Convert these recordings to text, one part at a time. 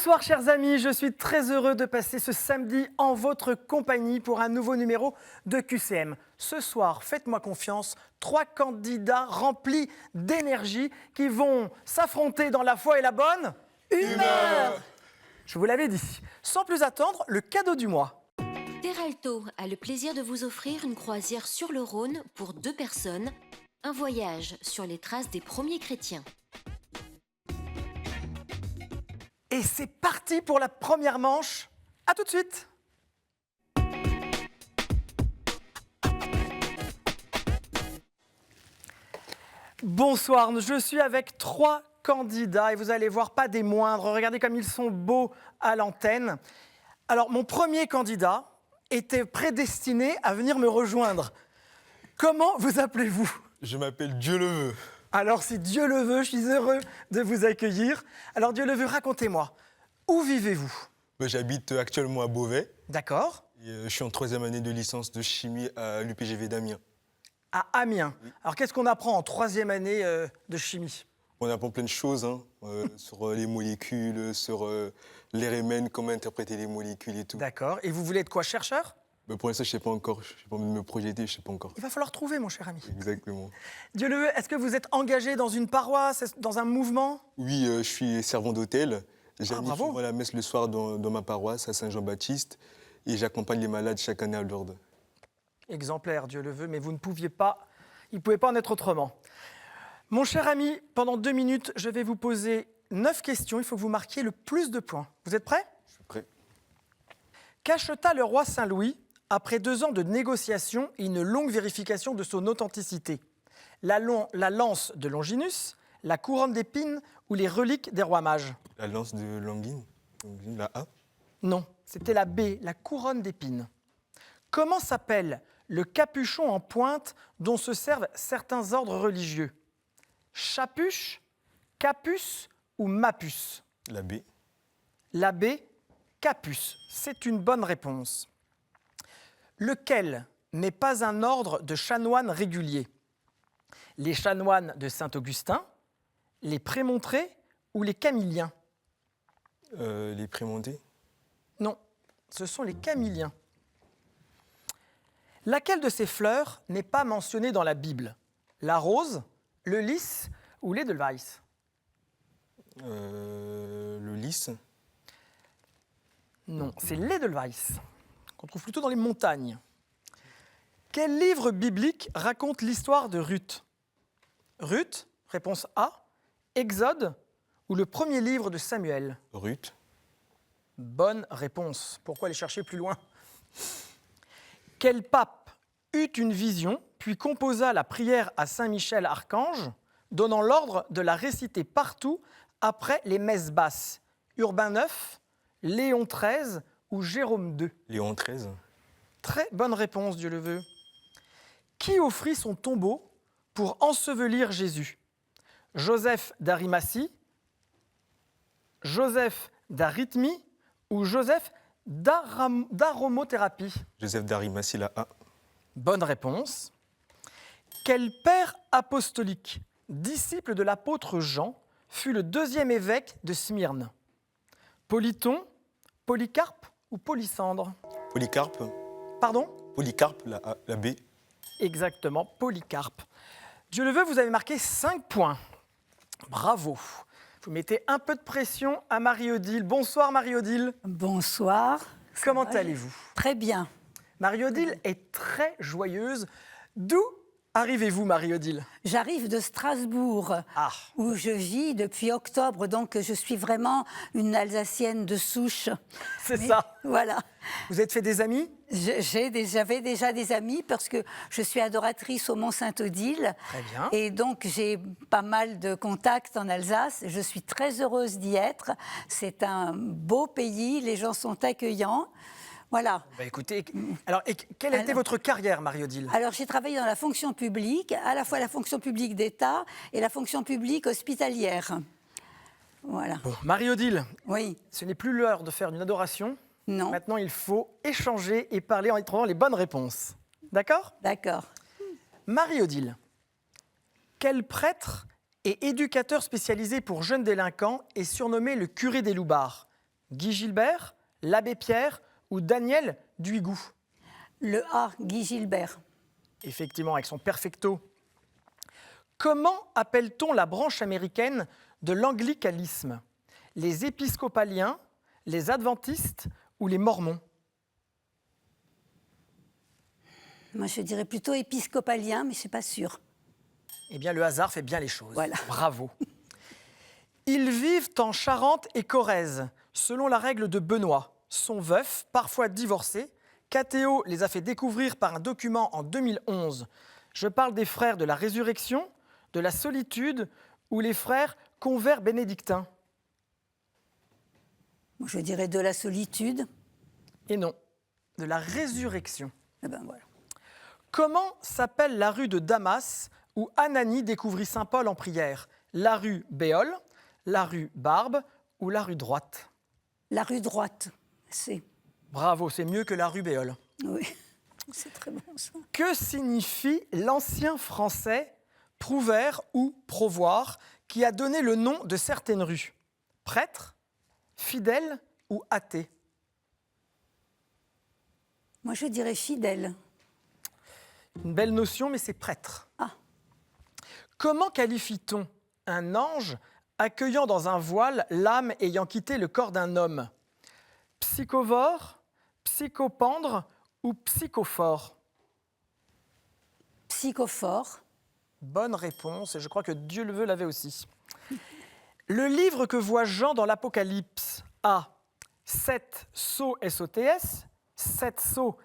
Bonsoir chers amis, je suis très heureux de passer ce samedi en votre compagnie pour un nouveau numéro de QCM. Ce soir, faites-moi confiance, 3 candidats remplis d'énergie qui vont s'affronter dans la foi et la bonne humeur. Je vous l'avais dit. Sans plus attendre, le cadeau du mois. Teralto a le plaisir de vous offrir une croisière sur le Rhône pour 2 personnes, un voyage sur les traces des premiers chrétiens. Et c'est parti pour la première manche. À tout de suite. Bonsoir, je suis avec 3 candidats et vous allez voir, pas des moindres. Regardez comme ils sont beaux à l'antenne. Alors, mon premier candidat était prédestiné à venir me rejoindre. Comment vous appelez-vous ? Je m'appelle Dieu le veut. Alors, si Dieu le veut, je suis heureux de vous accueillir. Alors, Dieu le veut, racontez-moi, où vivez-vous ? J'habite actuellement à Beauvais. D'accord. Et je suis en 3e année de licence de chimie à l'UPGV d'Amiens. À Amiens. Oui. Alors, qu'est-ce qu'on apprend en 3e année de chimie ? On apprend plein de choses sur les molécules, sur l'RMN, comment interpréter les molécules et tout. D'accord. Et vous voulez être quoi, chercheur ? Pour l'instant, je ne sais pas encore. Je n'ai pas envie de me projeter, je ne sais pas encore. Il va falloir trouver, mon cher ami. Exactement. Dieu le veut, est-ce que vous êtes engagé dans une paroisse, dans un mouvement ? Oui, je suis servant d'hôtel. J'anime bravo. la messe le soir dans ma paroisse à Saint-Jean-Baptiste et j'accompagne les malades chaque année à Lourdes. Exemplaire, Dieu le veut, mais vous ne pouviez pas, il ne pouvait pas en être autrement. Mon cher ami, pendant 2 minutes, je vais vous poser 9 questions. Il faut que vous marquiez le plus de points. Vous êtes prêts ? Je suis prêt. Qu'acheta le roi Saint-Louis après 2 ans de négociations et une longue vérification de son authenticité ? La lance de Longinus, la couronne d'épines ou les reliques des rois mages ? La lance de Longuine, la A. Non, c'était la B, la couronne d'épines. Comment s'appelle le capuchon en pointe dont se servent certains ordres religieux ? Chapuche, capus ou mapus ? La B. La B, capus. C'est une bonne réponse. Lequel n'est pas un ordre de chanoines réguliers ? Les chanoines de Saint-Augustin, les prémontrés ou les camilliens ? Les prémontés. Non, ce sont les camilliens. Laquelle de ces fleurs n'est pas mentionnée dans la Bible ? La rose, le lys ou l'Edelweiss ? Le lys. Non, c'est l'Edelweiss, qu'on trouve plutôt dans les montagnes. Quel livre biblique raconte l'histoire de Ruth ? Ruth, réponse A, Exode ou le premier livre de Samuel ? Ruth. Bonne réponse. Pourquoi aller chercher plus loin ? Quel pape eut une vision, puis composa la prière à Saint-Michel Archange, donnant l'ordre de la réciter partout après les messes basses ? Urbain IX, Léon XIII ou Jérôme II ? Léon XIII. Très bonne réponse, Dieu le veut. Qui offrit son tombeau pour ensevelir Jésus ? Joseph d'Arimathie, Joseph d'Arythmie ou Joseph d'aromothérapie ? Joseph d'Arimathie, la A. Bonne réponse. Quel père apostolique, disciple de l'apôtre Jean, fut le 2e évêque de Smyrne ? Polyton, Polycarpe ou Polysandre ? Polycarpe. Pardon ? Polycarpe, la A, la B. Exactement, Polycarpe. Dieu le veut, vous avez marqué 5 points. Bravo. Vous mettez un peu de pression à Marie-Odile. Bonsoir Marie-Odile. Bonsoir. Comment allez-vous ? Très bien. Marie-Odile est très joyeuse. D'où arrivez-vous, Marie-Odile ? J'arrive de Strasbourg, où je vis depuis octobre, donc je suis vraiment une Alsacienne de souche. C'est ça. Voilà. Vous êtes fait des amis ? J'avais déjà des amis parce que je suis adoratrice au Mont-Saint-Odile. Très bien. Et donc j'ai pas mal de contacts en Alsace. Je suis très heureuse d'y être. C'est un beau pays, les gens sont accueillants. Voilà. Écoutez, alors, quelle a été votre carrière, Marie-Odile ? Alors, j'ai travaillé dans la fonction publique, à la fois la fonction publique d'État et la fonction publique hospitalière. Voilà. Bon, Marie-Odile, oui. Ce n'est plus l'heure de faire une adoration. Non. Maintenant, il faut échanger et parler en y trouvant les bonnes réponses. D'accord ? D'accord. Marie-Odile, quel prêtre et éducateur spécialisé pour jeunes délinquants est surnommé le curé des Loubards ? Guy Gilbert, l'abbé Pierre ou Daniel Duigou? Le A, Guy Gilbert. Effectivement, avec son perfecto. Comment appelle-t-on la branche américaine de l'anglicalisme? Les épiscopaliens, les adventistes ou les mormons? Moi, je dirais plutôt épiscopalien, mais je ne suis pas sûre. Eh bien, le hasard fait bien les choses. Voilà. Bravo. Ils vivent en Charente et Corrèze, selon la règle de Benoît. Sont veufs, parfois divorcés. Cathéo les a fait découvrir par un document en 2011. Je parle des frères de la Résurrection, de la Solitude ou les frères convers bénédictins. Moi, je dirais de la solitude. Et non, de la Résurrection. Eh ben voilà. Comment s'appelle la rue de Damas où Ananie découvrit Saint Paul en prière? La rue Béole, la rue Barbe ou la rue Droite? La rue droite, c'est. Bravo, c'est mieux que la rue Béole. Oui, c'est très bon ça. Que signifie l'ancien français prouvère ou provoir qui a donné le nom de certaines rues? Prêtre, fidèle ou athée? Moi, je dirais fidèle. Une belle notion, mais c'est prêtre. Ah. Comment qualifie-t-on un ange accueillant dans un voile l'âme ayant quitté le corps d'un homme? Psychovore, psychopendre ou psychophore? Psychophore. Bonne réponse, et je crois que Dieu le veut l'avait aussi. Le livre que voit Jean dans l'Apocalypse a 7 sceaux SOTS, 7 sceaux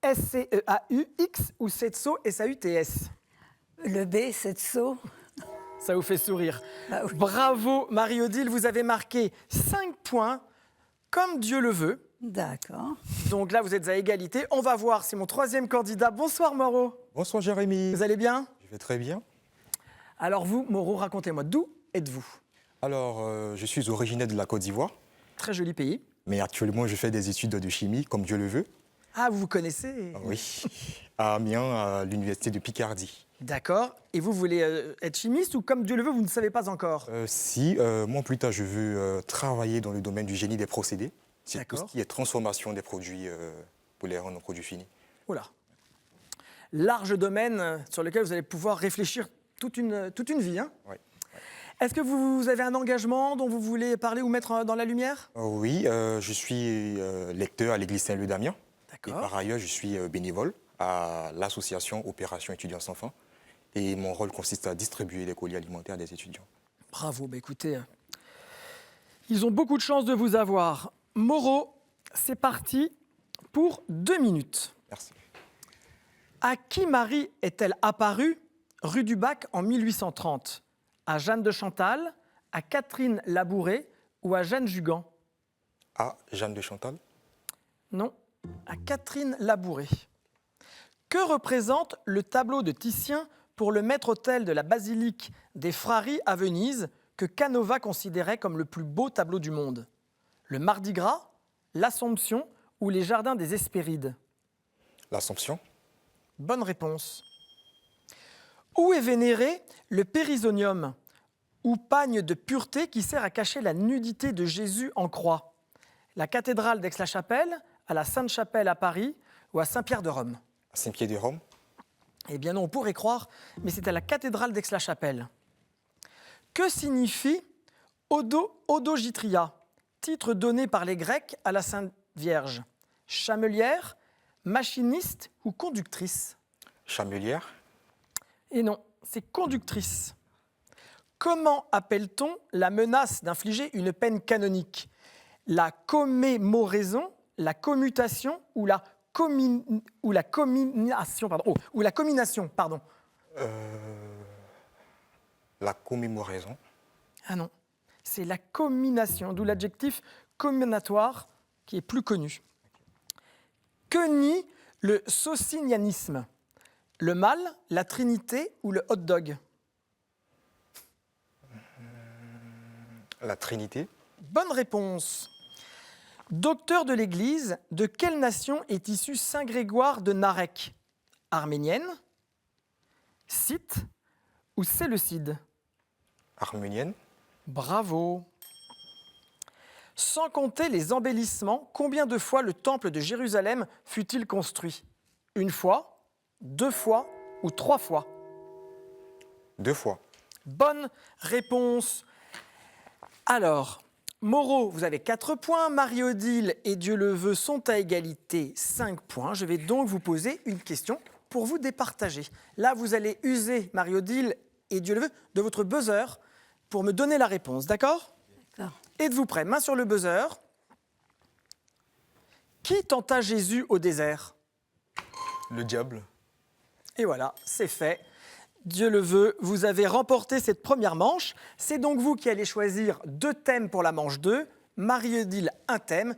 SCEAUX ou 7 sceaux SAUTS? Le B, c'est de Sceaux. Ça vous fait sourire. Bah oui. Bravo Marie-Odile, vous avez marqué 5 points, comme Dieu le veut. D'accord. Donc là, vous êtes à égalité. On va voir, c'est mon troisième candidat. Bonsoir Moreau. Bonsoir Jérémy. Vous allez bien? Je vais très bien. Alors vous, Moreau, racontez-moi, d'où êtes-vous? Alors, je suis originaire de la Côte d'Ivoire, Très joli pays. mais actuellement, je fais des études de chimie, comme Dieu le veut. Ah, vous vous connaissez? Oui, à Amiens, à l'université de Picardie. D'accord. Et vous voulez être chimiste ou comme Dieu le veut, vous ne savez pas encore? Moi, plus tard, je veux travailler dans le domaine du génie des procédés. C'est tout ce D'accord. qui est transformation des produits pour les rendre en produits finis. Oula. Large domaine sur lequel vous allez pouvoir réfléchir toute une vie. Hein. Oui. Est-ce que vous avez un engagement dont vous voulez parler ou mettre dans la lumière? Oui, je suis lecteur à l'église Saint-Leu d'Amiens. Et D'accord. par ailleurs, je suis bénévole à l'association Opération Étudiants sans fin. Et mon rôle consiste à distribuer les colis alimentaires des étudiants. Bravo. Bah écoutez, ils ont beaucoup de chance de vous avoir. Moreau, c'est parti pour 2 minutes. Merci. À qui Marie est-elle apparue rue du Bac en 1830? À Jeanne de Chantal, à Catherine Labouré ou à Jeanne Jugan? À Jeanne de Chantal. Non, à Catherine Labouré. Que représente le tableau de Titien pour le maître-autel de la basilique des Frari à Venise, que Canova considérait comme le plus beau tableau du monde? Le Mardi Gras, l'Assomption ou les Jardins des Hespérides? L'Assomption. Bonne réponse. Où est vénéré le périsonium, ou pagne de pureté qui sert à cacher la nudité de Jésus en croix? La cathédrale d'Aix-la-Chapelle, à la Sainte-Chapelle à Paris ou à Saint-Pierre de Rome? À Saint-Pierre de Rome. Eh bien non, on pourrait croire, mais c'est à la cathédrale d'Aix-la-Chapelle. Que signifie Odogytria, titre donné par les Grecs à la Sainte Vierge? Chamelière, machiniste ou conductrice? Chamelière. Et non, c'est conductrice. Comment appelle-t-on la menace d'infliger une peine canonique? La commémoraison, la commutation ou la commination, pardon. La commémoraison. Ah non, c'est la commination, d'où l'adjectif comminatoire qui est plus connu. Que nie le socinianisme? Le mâle, la trinité ou le hot dog? La Trinité. Bonne réponse. Docteur de l'Église, de quelle nation est issu Saint Grégoire de Narek? Arménienne, scythe ou séleucide? Arménienne. Bravo. Sans compter les embellissements, combien de fois le temple de Jérusalem fut-il construit? Une fois, 2 fois ou 3 fois? 2 fois. Bonne réponse. Alors, Moreau, vous avez 4 points. Marie-Odile et Dieu le veut sont à égalité, 5 points. Je vais donc vous poser une question pour vous départager. Là, vous allez user, Marie-Odile et Dieu le veut, de votre buzzer pour me donner la réponse, d'accord? D'accord. Êtes-vous prêts? Main sur le buzzer. Qui tenta Jésus au désert? Le diable. Et voilà, c'est fait. Dieu le veut, vous avez remporté cette première manche. C'est donc vous qui allez choisir 2 thèmes pour la manche 2. Marie-Odile, un thème.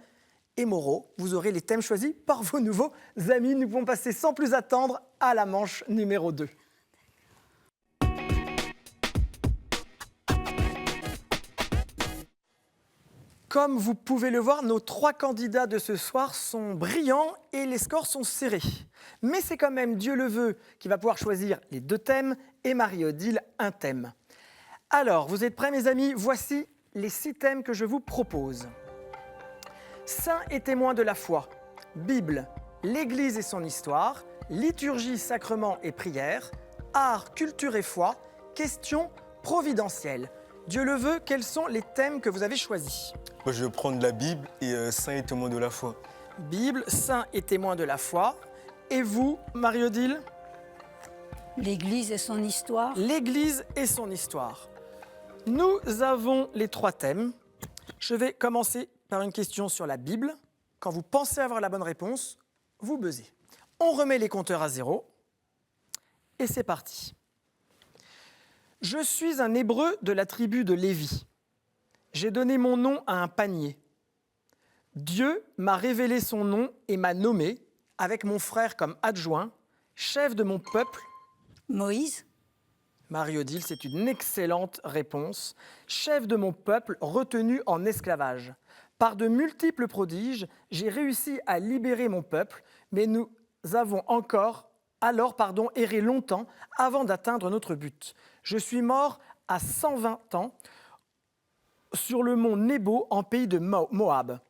Et Moreau, vous aurez les thèmes choisis par vos nouveaux amis. Nous pouvons passer sans plus attendre à la manche numéro 2. Comme vous pouvez le voir, nos 3 candidats de ce soir sont brillants et les scores sont serrés. Mais c'est quand même Dieu le veut qui va pouvoir choisir les 2 thèmes et Marie-Odile un thème. Alors, vous êtes prêts mes amis? Voici les 6 thèmes que je vous propose. Saints et témoins de la foi, Bible, l'Église et son histoire, liturgie, sacrement et prière, art, culture et foi, questions providentielles. Dieu le veut, quels sont les thèmes que vous avez choisis? Moi, je vais prendre la Bible et Saints et témoins de la foi. Bible, saints et témoins de la foi. Et vous, Marie-Odile? L'Église et son histoire. L'Église et son histoire. Nous avons les 3 thèmes. Je vais commencer par une question sur la Bible. Quand vous pensez avoir la bonne réponse, vous buzzez. On remet les compteurs à 0. Et c'est parti. Je suis un Hébreu de la tribu de Lévi. J'ai donné mon nom à un panier. Dieu m'a révélé son nom et m'a nommé, avec mon frère comme adjoint, chef de mon peuple. Moïse. Marie-Odile, c'est une excellente réponse. Chef de mon peuple retenu en esclavage. Par de multiples prodiges, j'ai réussi à libérer mon peuple, mais nous avons erré longtemps avant d'atteindre notre but. Je suis mort à 120 ans sur le mont Nebo en pays de Moab.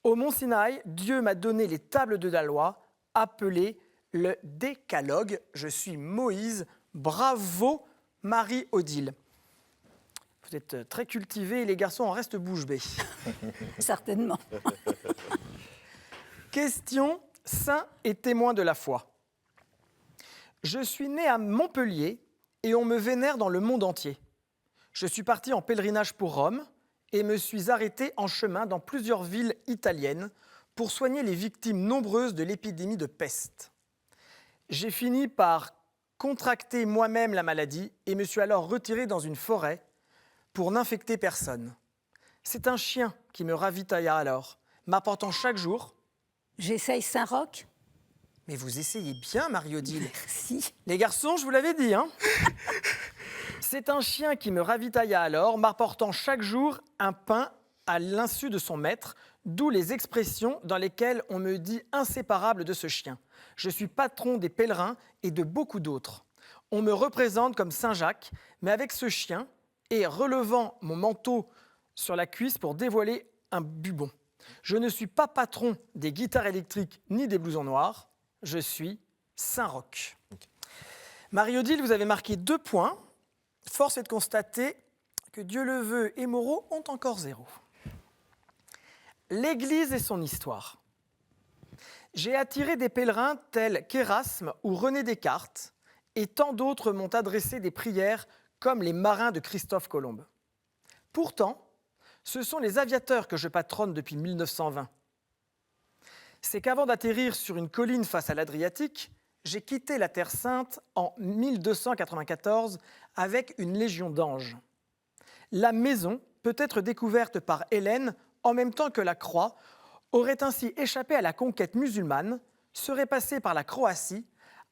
Au mont Sinaï, Dieu m'a donné les tables de la loi, appelées le Décalogue. Je suis Moïse. Bravo, Marie-Odile. Vous êtes très cultivés et les garçons en restent bouche bée. Certainement. Question saints et témoins de la foi. Je suis né à Montpellier et on me vénère dans le monde entier. Je suis parti en pèlerinage pour Rome et me suis arrêté en chemin dans plusieurs villes italiennes pour soigner les victimes nombreuses de l'épidémie de peste. J'ai fini par contracter moi-même la maladie et me suis alors retiré dans une forêt pour n'infecter personne. C'est un chien qui me ravitailla alors, m'apportant chaque jour... J'essaye Saint-Roch. Mais vous essayez bien, Marie-Odile. Merci. Les garçons, je vous l'avais dit, hein. C'est un chien qui me ravitailla alors, m'apportant chaque jour un pain à l'insu de son maître, d'où les expressions dans lesquelles on me dit inséparable de ce chien. Je suis patron des pèlerins et de beaucoup d'autres. On me représente comme Saint Jacques, mais avec ce chien, et relevant mon manteau sur la cuisse pour dévoiler un bubon. Je ne suis pas patron des guitares électriques ni des blousons noirs, je suis Saint-Roch. Marie-Odile, vous avez marqué 2 points. Force est de constater que Dieu le veut et Moreau ont encore 0. L'Église et son histoire. J'ai attiré des pèlerins tels qu'Érasme ou René Descartes, et tant d'autres m'ont adressé des prières comme les marins de Christophe Colomb. Pourtant, ce sont les aviateurs que je patronne depuis 1920. C'est qu'avant d'atterrir sur une colline face à l'Adriatique, j'ai quitté la Terre Sainte en 1294 avec une légion d'anges. La maison, peut-être découverte par Hélène en même temps que la croix, aurait ainsi échappé à la conquête musulmane, serait passée par la Croatie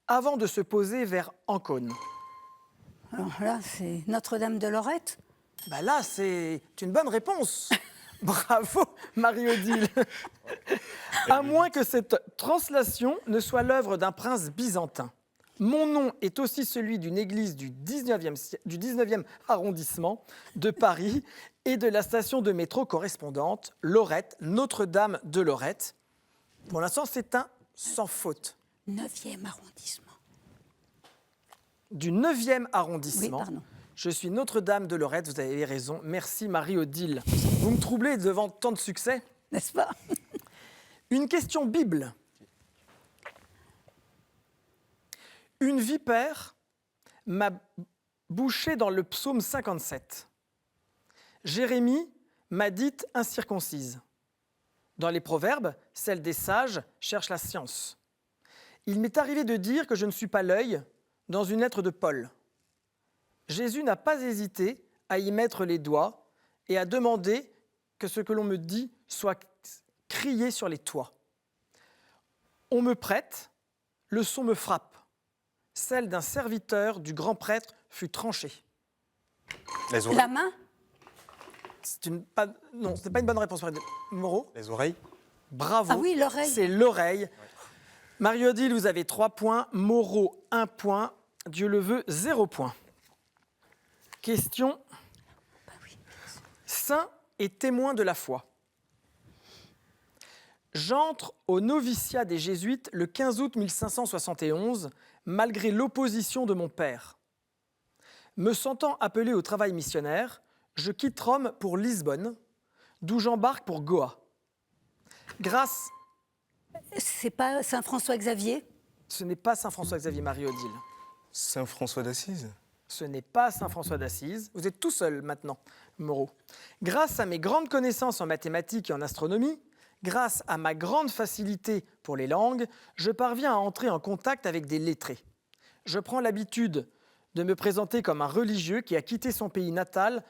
avant de se poser vers Ancône. Alors là, c'est Notre-Dame de Lorette. Bah là, c'est une bonne réponse. Bravo, Marie-Odile. À moins que cette translation ne soit l'œuvre d'un prince byzantin. Mon nom est aussi celui d'une église du 19e arrondissement de Paris et de la station de métro correspondante, Lorette, Notre-Dame de Lorette. Pour l'instant, c'est un sans faute. 9e arrondissement. Du 9e Oui, arrondissement. pardon. Je suis Notre-Dame de Lorette, vous avez raison. Merci Marie-Odile. Vous me troublez devant tant de succès. N'est-ce pas? Une question Bible. Une vipère m'a bouché dans le psaume 57. Jérémie m'a dite incirconcise. Dans les proverbes, celle des sages cherche la science. Il m'est arrivé de dire que je ne suis pas l'œil dans une lettre de Paul. Jésus n'a pas hésité à y mettre les doigts et à demander que ce que l'on me dit soit crié sur les toits. On me prête, le son me frappe. Celle d'un serviteur du grand prêtre fut tranchée. Les oreilles. La main? Non, ce n'est pas une bonne réponse. Moreau? Les oreilles. Bravo. Ah oui, l'oreille. C'est l'oreille. Marie-Odile, vous avez 3 points. Moreau, 1 point. Dieu le veut, 0 point. Question. Saint et témoin de la foi. J'entre au noviciat des Jésuites le 15 août 1571, malgré l'opposition de mon père. Me sentant appelé au travail missionnaire, je quitte Rome pour Lisbonne, d'où j'embarque pour Goa. Grâce... C'est pas Saint-François-Xavier? Ce n'est pas Saint-François-Xavier, Marie-Odile. Saint François d'Assise. Ce n'est pas Saint-François d'Assise. Vous êtes tout seul maintenant, Moreau. Grâce à mes grandes connaissances en mathématiques et en astronomie, grâce à ma grande facilité pour les langues, je parviens à entrer en contact avec des lettrés. Je prends l'habitude de me présenter comme un religieux qui a quitté son pays natal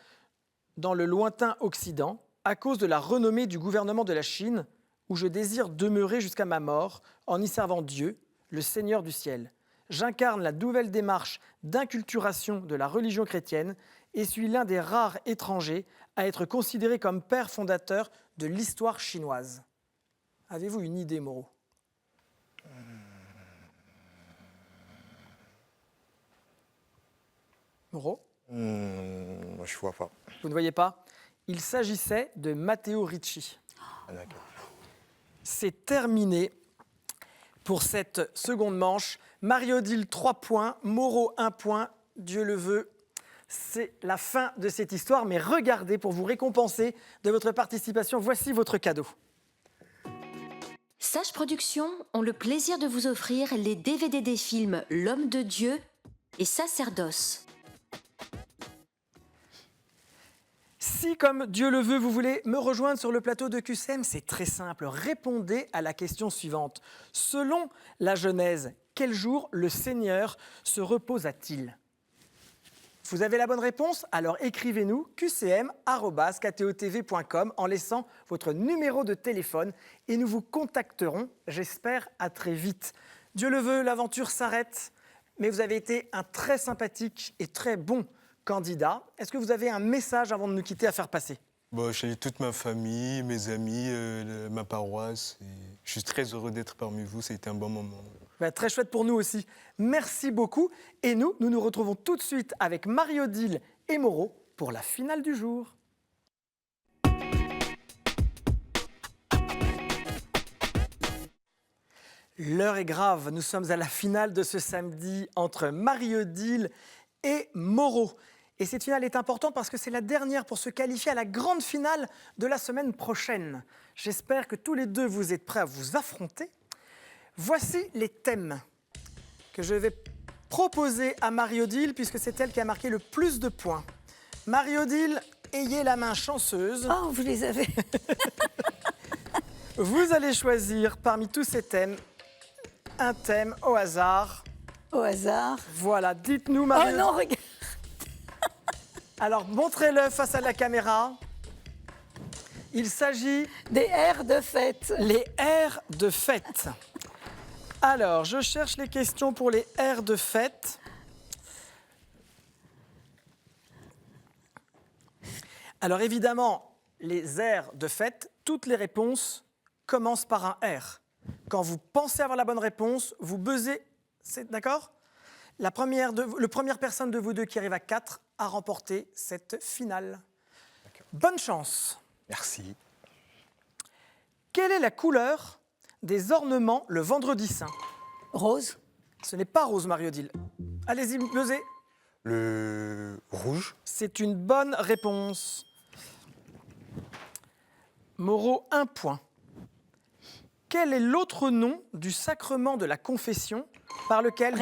dans le lointain Occident à cause de la renommée du gouvernement de la Chine, où je désire demeurer jusqu'à ma mort en y servant Dieu, le Seigneur du ciel. J'incarne la nouvelle démarche d'inculturation de la religion chrétienne et suis l'un des rares étrangers à être considéré comme père fondateur de l'histoire chinoise. Avez-vous une idée, Moreau? Moreau? Je vois pas. Vous ne voyez pas? Il s'agissait de Matteo Ricci. Ah, d'accord. C'est terminé pour cette seconde manche. Marie-Odile, 3 points. Moreau, 1 point. Dieu le veut. C'est la fin de cette histoire. Mais regardez, pour vous récompenser de votre participation, voici votre cadeau. Sage Productions ont le plaisir de vous offrir les DVD des films L'Homme de Dieu et Sacerdoce. Si, comme Dieu le veut, vous voulez me rejoindre sur le plateau de QCM, c'est très simple. Répondez à la question suivante. Selon la Genèse, quel jour le Seigneur se reposa-t-il? Vous avez la bonne réponse? Alors écrivez-nous qcm@ktotv.com en laissant votre numéro de téléphone et nous vous contacterons, j'espère, à très vite. Dieu le veut, l'aventure s'arrête, mais vous avez été un très sympathique et très bon candidat. Est-ce que vous avez un message avant de nous quitter à faire passer? Bon, je salue toute ma famille, mes amis, ma paroisse. Et je suis très heureux d'être parmi vous. Ça a été un bon moment. Très chouette pour nous aussi. Merci beaucoup. Et nous nous retrouvons tout de suite avec Marie-Odile et Moreau pour la finale du jour. L'heure est grave. Nous sommes à la finale de ce samedi entre Marie-Odile et Moreau. Et cette finale est importante parce que c'est la dernière pour se qualifier à la grande finale de la semaine prochaine. J'espère que tous les deux vous êtes prêts à vous affronter. Voici les thèmes que je vais proposer à Marie-Odile puisque c'est elle qui a marqué le plus de points. Marie-Odile, ayez la main chanceuse. Oh, vous les avez. Vous allez choisir parmi tous ces thèmes un thème au hasard. Au hasard. Voilà, dites-nous Oh Marie-Odile. non, regarde. Alors, montrez-le face à la caméra. Il s'agit Des airs de fête. les airs de fête. Alors, je cherche les questions pour les airs de fête. Alors, évidemment, les airs de fête, toutes les réponses commencent par un R. Quand vous pensez avoir la bonne réponse, vous buzzez. C'est d'accord ? La première personne de vous deux qui arrive à 4 a remporté cette finale. Bonne chance. Merci. Quelle est la couleur des ornements le vendredi saint? Rose. Ce n'est pas rose, Marie-Odile. Allez-y, buzzez. Le rouge. C'est une bonne réponse. Moreau, 1 point. Quel est l'autre nom du sacrement de la confession par lequel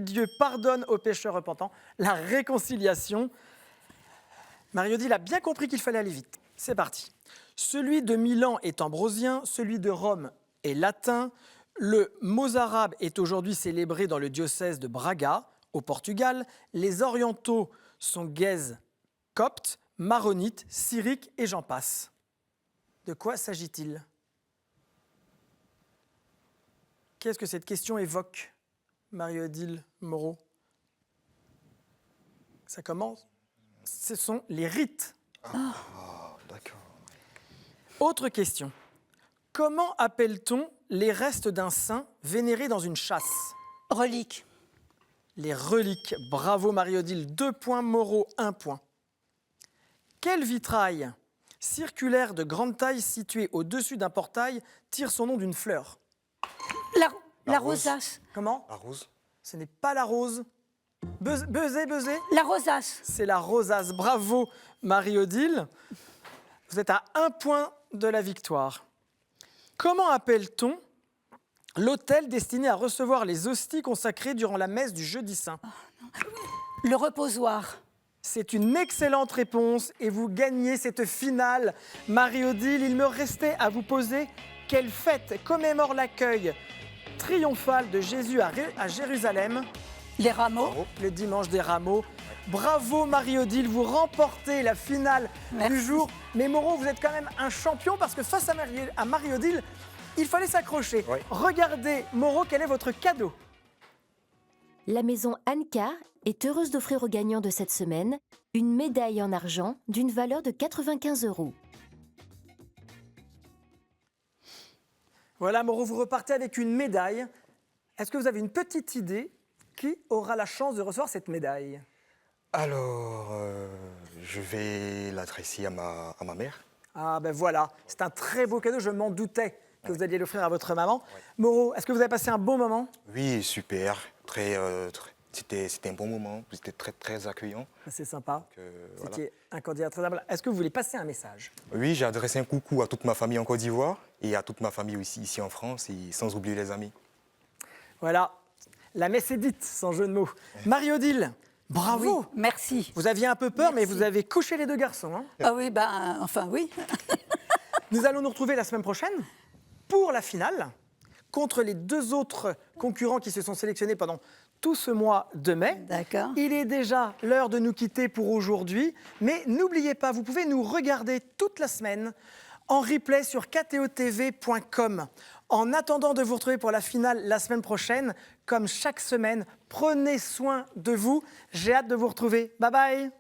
Dieu pardonne aux pécheurs repentants? La réconciliation. Marie-Odile a bien compris qu'il fallait aller vite. C'est parti. Celui de Milan est ambrosien, celui de Rome est latin. Le mozarabe est aujourd'hui célébré dans le diocèse de Braga, au Portugal. Les orientaux sont guèzes, coptes, maronites, syriques et j'en passe. De quoi s'agit-il? Qu'est-ce que cette question évoque, Marie-Odile Moreau? Ça commence. Ce sont les rites. D'accord. Autre question. Comment appelle-t-on les restes d'un saint vénéré dans une chasse? Relique. Les reliques. Bravo Marie-Odile. 2 points. Moreau, 1 point. Quel vitrail circulaire de grande taille situé au-dessus d'un portail tire son nom d'une fleur? La rose. rosace. Comment? La rose. Ce n'est pas la rose. Buzzez. La rosace. C'est la rosace. Bravo Marie-Odile. Vous êtes à 1 point de la victoire. Comment appelle-t-on l'autel destiné à recevoir les hosties consacrées durant la messe du jeudi saint? Le reposoir. C'est une excellente réponse et vous gagnez cette finale. Marie-Odile, il me restait à vous poser quelle fête commémore l'accueil triomphal de Jésus à Jérusalem? Les rameaux. Le dimanche des rameaux. Bravo Marie-Odile, vous remportez la finale du jour. Mais Moreau, vous êtes quand même un champion parce que face à Marie-Odile, il fallait s'accrocher. Oui. Regardez, Moreau, quel est votre cadeau? La maison Anka est heureuse d'offrir aux gagnants de cette semaine une médaille en argent d'une valeur de 95 €. Voilà, Moreau, vous repartez avec une médaille. Est-ce que vous avez une petite idée qui aura la chance de recevoir cette médaille? Alors, je vais l'adresser à ma mère. Ah ben voilà, c'est un très beau cadeau, je m'en doutais que vous alliez l'offrir à votre maman. Moreau, est-ce que vous avez passé un bon moment? Oui, super. C'était un bon moment. C'était très, très accueillant. C'est sympa. Voilà. C'était un candidat très agréable. Est-ce que vous voulez passer un message? Oui, j'ai adressé un coucou à toute ma famille en Côte d'Ivoire et à toute ma famille aussi ici en France, et sans oublier les amis. Voilà, la messe est dite, sans jeu de mots. Marie-Odile, bravo. Oui, merci. Vous aviez un peu peur, mais Merci. vous avez couché les deux garçons. Hein. Ah oui, enfin oui. Nous allons nous retrouver la semaine prochaine pour la finale contre les 2 autres concurrents qui se sont sélectionnés pendant tout ce mois de mai. D'accord. Il est déjà l'heure de nous quitter pour aujourd'hui, mais n'oubliez pas, vous pouvez nous regarder toute la semaine en replay sur ktotv.com. En attendant de vous retrouver pour la finale la semaine prochaine, comme chaque semaine, prenez soin de vous. J'ai hâte de vous retrouver. Bye bye.